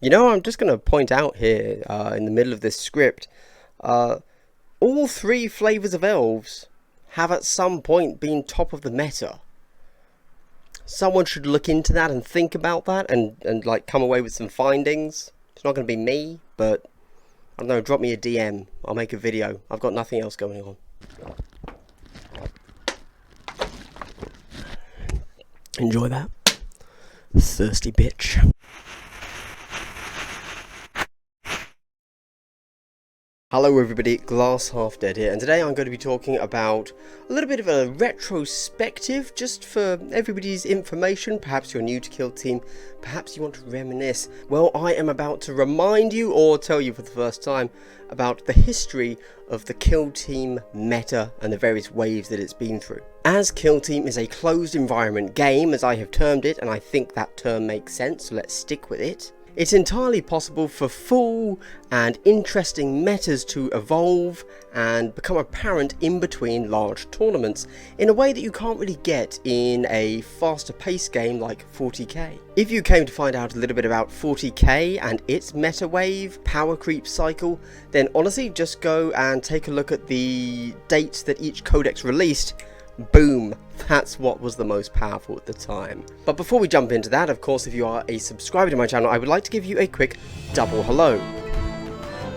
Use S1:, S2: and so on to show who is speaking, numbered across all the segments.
S1: You know, I'm just going to point out here in the middle of this script, all three flavors of elves have at some point been top of the meta. Someone should look into that and think about that and like come away with some findings. It's not going to be me, but I don't know, drop me a DM. I'll make a video. I've got nothing else going on. Enjoy that. Thirsty bitch. Hello everybody, Glass Half Dead here, and today I'm going to be talking about a little bit of a retrospective, just for everybody's information. Perhaps you're new to Kill Team, perhaps you want to reminisce. Well, I am about to remind you, or tell you for the first time, about the history of the Kill Team meta and the various waves that it's been through. As Kill Team is a closed environment game, as I have termed it, and I think that term makes sense, so let's stick with it. It's entirely possible for full and interesting metas to evolve and become apparent in between large tournaments in a way that you can't really get in a faster paced game like 40k. If you came to find out a little bit about 40k and its meta wave, power creep cycle, then honestly just go and take a look at the dates that each codex released. Boom, that's what was the most powerful at the time. But before we jump into that, of course, if you are a subscriber to my channel, I would like to give you a quick double hello.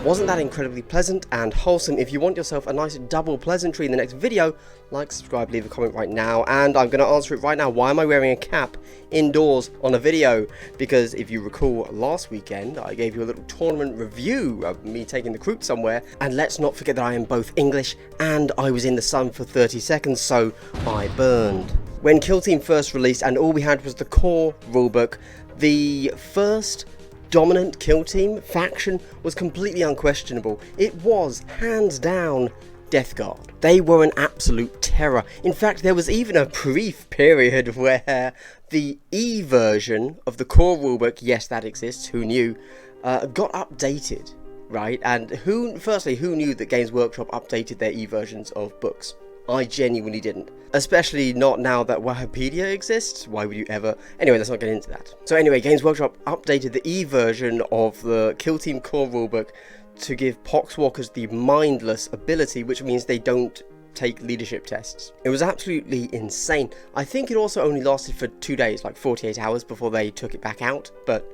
S1: Wasn't that incredibly pleasant and wholesome? If you want yourself a nice double pleasantry in the next video, like, subscribe, leave a comment right now, and I'm going to answer it right now. Why am I wearing a cap indoors on a video? Because if you recall last weekend, I gave you a little tournament review of me taking the Kroot somewhere, and let's not forget that I am both English and I was in the sun for 30 seconds, so I burned. When Kill Team first released and all we had was the core rulebook, the first dominant Kill Team faction was completely unquestionable. It was, hands down, Death Guard. They were an absolute terror. In fact, there was even a brief period where the E version of the core rulebook, yes, that exists, who knew, got updated, right? And firstly, who knew that Games Workshop updated their E versions of books? I genuinely didn't. Especially not now that Wikipedia exists. Why would you ever? Anyway, let's not get into that. So anyway, Games Workshop updated the E version of the Kill Team core rulebook to give Poxwalkers the mindless ability, which means they don't take leadership tests. It was absolutely insane. I think it also only lasted for 2 days, like 48 hours before they took it back out. But,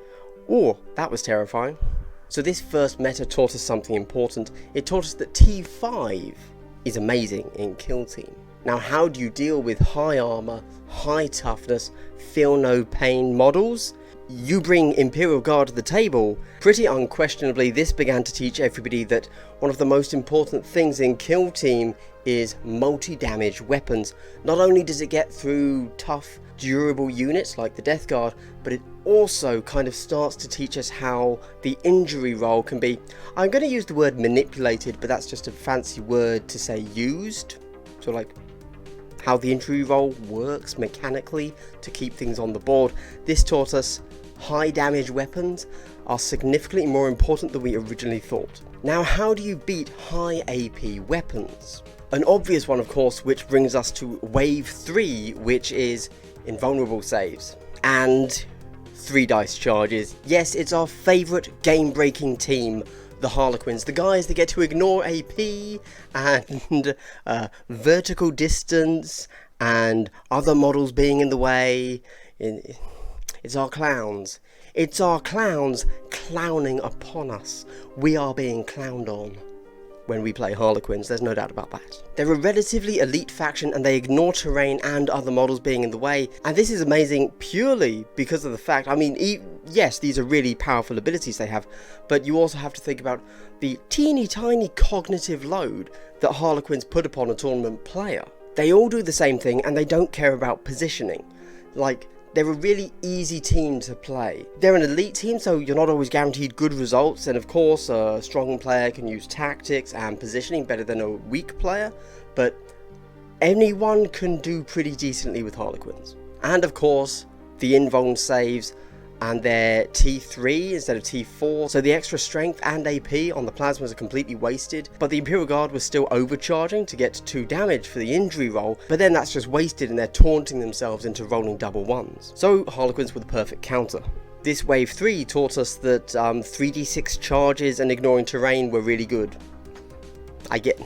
S1: oh, that was terrifying. So this first meta taught us something important. It taught us that T5 is amazing in Kill Team. Now, how do you deal with high armor, high toughness, feel no pain models? You bring Imperial Guard to the table. Pretty unquestionably, this began to teach everybody that one of the most important things in Kill Team is multi-damage weapons. Not only does it get through tough, durable units like the Death Guard, but it also kind of starts to teach us how the injury roll can be, I'm going to use the word manipulated, but that's just a fancy word to say used. So like how the injury roll works mechanically to keep things on the board. This taught us high damage weapons are significantly more important than we originally thought. Now, how do you beat high AP weapons? An obvious one, of course, which brings us to wave 3, which is invulnerable saves and 3 dice charges. Yes, it's our favourite game-breaking team, the Harlequins, the guys that get to ignore AP and vertical distance and other models being in the way. It's our clowns. It's our clowns clowning upon us. We are being clowned on when we play Harlequins, there's no doubt about that. They're a relatively elite faction and they ignore terrain and other models being in the way, and this is amazing purely because of the fact, I mean, yes, these are really powerful abilities they have, but you also have to think about the teeny tiny cognitive load that Harlequins put upon a tournament player. They all do the same thing and they don't care about positioning. Like, they're a really easy team to play. They're an elite team, so you're not always guaranteed good results, and of course a strong player can use tactics and positioning better than a weak player, but anyone can do pretty decently with Harlequins. And of course, the invuln saves and their T3 instead of T4, so the extra strength and AP on the plasmas are completely wasted, but the Imperial Guard was still overcharging to get 2 damage for the injury roll, but then that's just wasted and they're taunting themselves into rolling double ones. So Harlequins were the perfect counter. This wave 3 taught us that 3d6 charges and ignoring terrain were really good. I get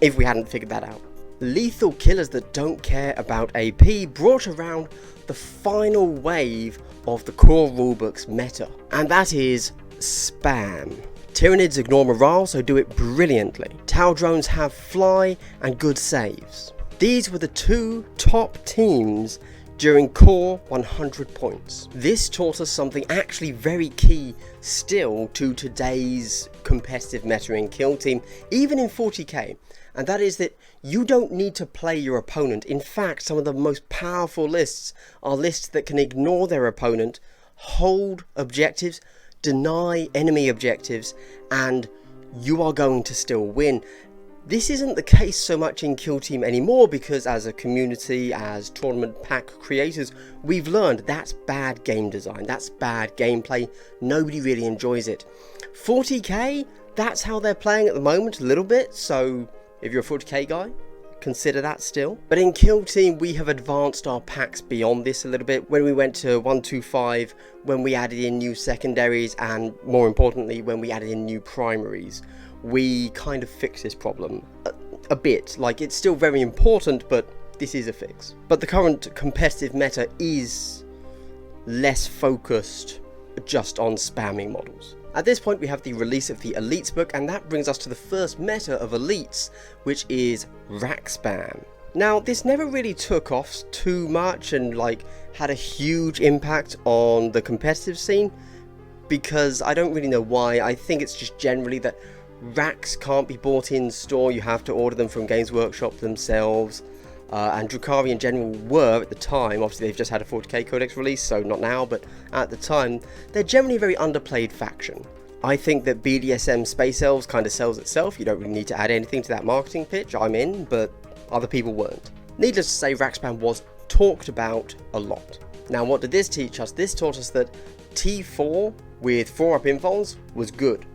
S1: if we hadn't figured that out. Lethal killers that don't care about AP brought around the final wave of the core rulebook's meta, and that is spam. Tyranids ignore morale, so do it brilliantly. Tau drones have fly and good saves. These were the two top teams during core 100 points. This taught us something actually very key still to today's competitive meta in Kill Team, even in 40k, and that is that you don't need to play your opponent. In fact, some of the most powerful lists are lists that can ignore their opponent, hold objectives, deny enemy objectives, and you are going to still win. This isn't the case so much in Kill Team anymore, because as a community, as tournament pack creators, we've learned that's bad game design, that's bad gameplay, nobody really enjoys it. 40k, that's how they're playing at the moment a little bit, so if you're a 40k guy, consider that still. But in Kill Team, we have advanced our packs beyond this a little bit. When we went to 125, when we added in new secondaries, and more importantly, when we added in new primaries, we kind of fixed this problem a bit. Like, it's still very important, but this is a fix. But the current competitive meta is less focused just on spamming models. At this point, we have the release of the Elites book, and that brings us to the first meta of Elites, which is rack spam. Now, this never really took off too much and like had a huge impact on the competitive scene, because I don't really know why. I think it's just generally that racks can't be bought in store, you have to order them from Games Workshop themselves, and Drukhari in general were at the time, obviously they've just had a 40k codex release, so not now, but at the time, they're generally a very underplayed faction. I think that BDSM Space Elves kind of sells itself, you don't really need to add anything to that marketing pitch, I'm in, but other people weren't. Needless to say, rack spam was talked about a lot. Now what did this teach us? This taught us that T4 with 4-up invols was good.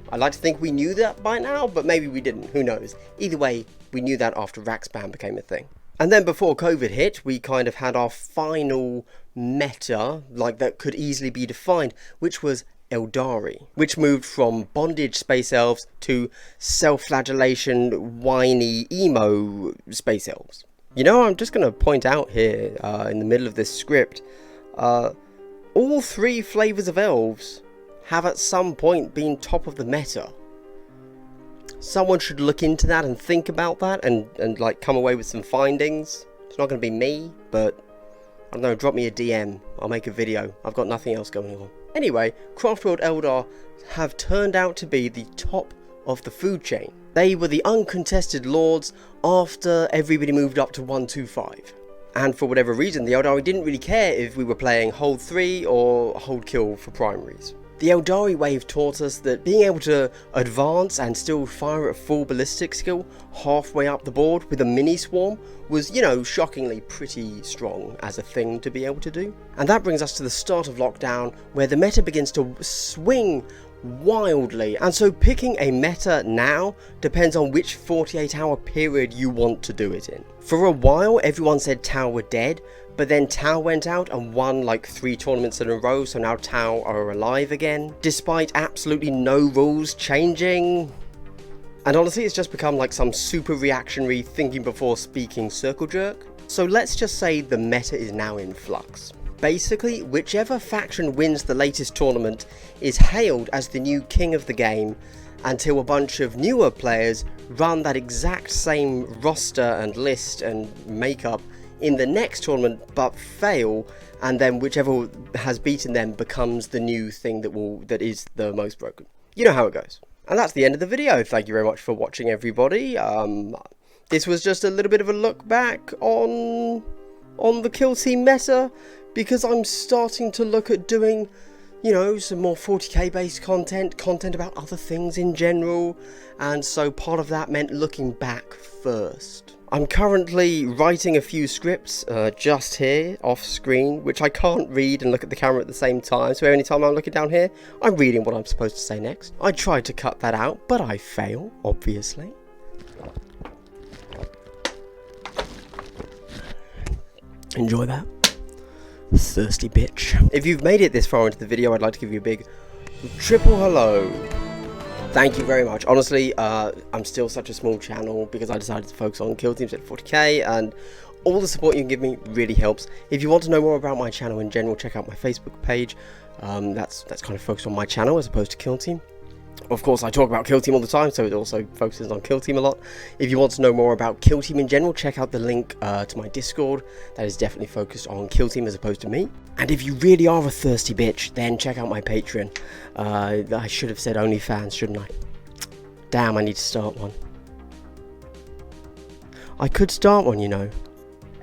S1: I'd like to think we knew that by now, but maybe we didn't, who knows. Either way, we knew that after rack spam became a thing. And then before COVID hit, we kind of had our final meta, like that could easily be defined, which was Eldari, which moved from bondage space elves to self-flagellation, whiny, emo space elves. You know, I'm just going to point out here, in the middle of this script, all 3 flavors of elves have at some point been top of the meta. Someone should look into that and think about that and like come away with some findings. It's not going to be me, but I don't know, drop me a DM, I'll make a video. I've got nothing else going on. Anyway, Craftworld Eldar have turned out to be the top of the food chain. They were the uncontested lords after everybody moved up to 125. And for whatever reason, the Eldari didn't really care if we were playing hold 3 or hold kill for primaries. The Eldari wave taught us that being able to advance and still fire at full ballistic skill halfway up the board with a mini swarm was, you know, shockingly pretty strong as a thing to be able to do. And that brings us to the start of lockdown, where the meta begins to swing wildly, and so picking a meta now depends on which 48-hour period you want to do it in. For a while everyone said Tau were dead, but then Tau went out and won like 3 tournaments in a row, so now Tau are alive again, despite absolutely no rules changing. And honestly, it's just become like some super reactionary thinking before speaking circle jerk. So let's just say the meta is now in flux. Basically, whichever faction wins the latest tournament is hailed as the new king of the game, until a bunch of newer players run that exact same roster and list and makeup in the next tournament but fail, and then whichever has beaten them becomes the new thing that is the most broken. You know how it goes. And that's the end of the video. Thank you very much for watching, everybody. This was just a little bit of a look back on the Kill Team meta, because I'm starting to look at doing, you know, some more 40k based content about other things in general, and so part of that meant looking back first. I'm currently writing a few scripts just here off screen, which I can't read and look at the camera at the same time, so anytime I'm looking down here I'm reading what I'm supposed to say next. I tried to cut that out, but I fail, obviously. Enjoy that. Thirsty bitch. If you've made it this far into the video, I'd like to give you a big triple hello. Thank you very much. Honestly, I'm still such a small channel because I decided to focus on kill teams at 40k, and all the support you can give me really helps. If you want to know more about my channel in general, check out my Facebook page. That's kind of focused on my channel as opposed to kill team. Of course, I talk about Kill Team all the time, so it also focuses on Kill Team a lot. If you want to know more about Kill Team in general, check out the link to my Discord. That is definitely focused on Kill Team as opposed to me. And if you really are a thirsty bitch, then check out my Patreon. I should have said OnlyFans, shouldn't I? Damn, I need to start one. I could start one, you know.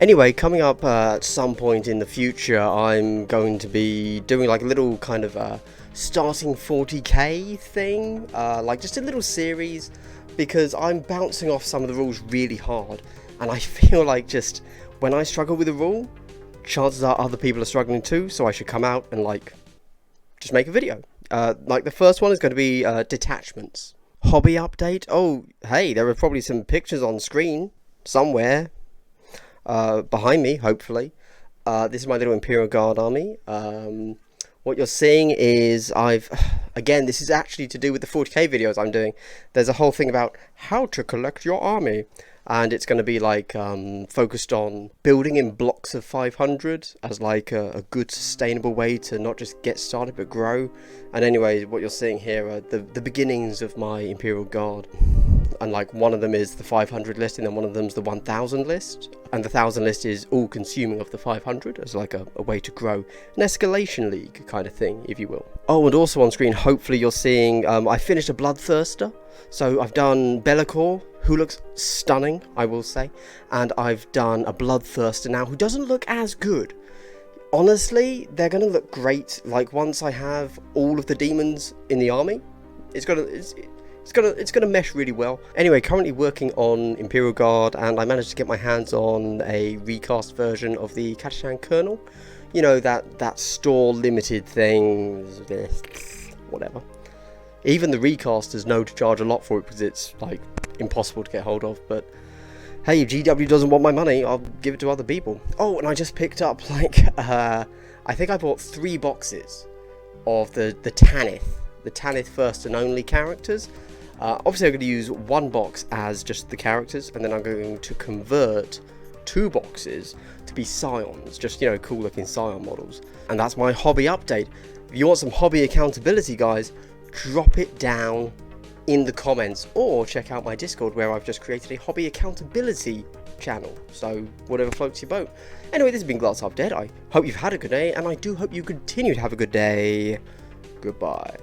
S1: Anyway, coming up at some point in the future, I'm going to be doing like a little kind of starting 40k thing, like just a little series, because I'm bouncing off some of the rules really hard, and I feel like just when I struggle with a rule, chances are other people are struggling too, so I should come out and like just make a video. Like the first one is going to be detachments. Hobby update. Oh, hey, there are probably some pictures on screen somewhere behind me, hopefully. This is my little Imperial Guard army. What you're seeing is again, this is actually to do with the 40k videos I'm doing. There's a whole thing about how to collect your army, and it's going to be like focused on building in blocks of 500 as like a good sustainable way to not just get started but grow. And anyway, what you're seeing here are the beginnings of my Imperial Guard. And like one of them is the 500 list, and then one of them's the 1000 list, and the 1000 list is all consuming of the 500 as like a way to grow, an escalation league kind of thing, if you will. Oh, and also on screen, hopefully you're seeing I finished a Bloodthirster, so I've done Bellicor, who looks stunning, I will say, and I've done a Bloodthirster now who doesn't look as good. Honestly, they're gonna look great like once I have all of the demons in the army. It's gonna mesh really well. Anyway, currently working on Imperial Guard, and I managed to get my hands on a recast version of the Katashan Colonel. You know, that store limited thing, whatever. Even the recasters know to charge a lot for it because it's like impossible to get hold of. But hey, if GW doesn't want my money, I'll give it to other people. Oh, and I just picked up like I think I bought 3 boxes of the Tanith first and only characters. Obviously I'm going to use 1 box as just the characters, and then I'm going to convert 2 boxes to be scions, just, you know, cool looking scion models. And that's my hobby update. If you want some hobby accountability, guys, drop it down in the comments, or check out my Discord where I've just created a hobby accountability channel, so whatever floats your boat. Anyway, this has been Glass Half Dead. I hope you've had a good day, and I do hope you continue to have a good day. Goodbye.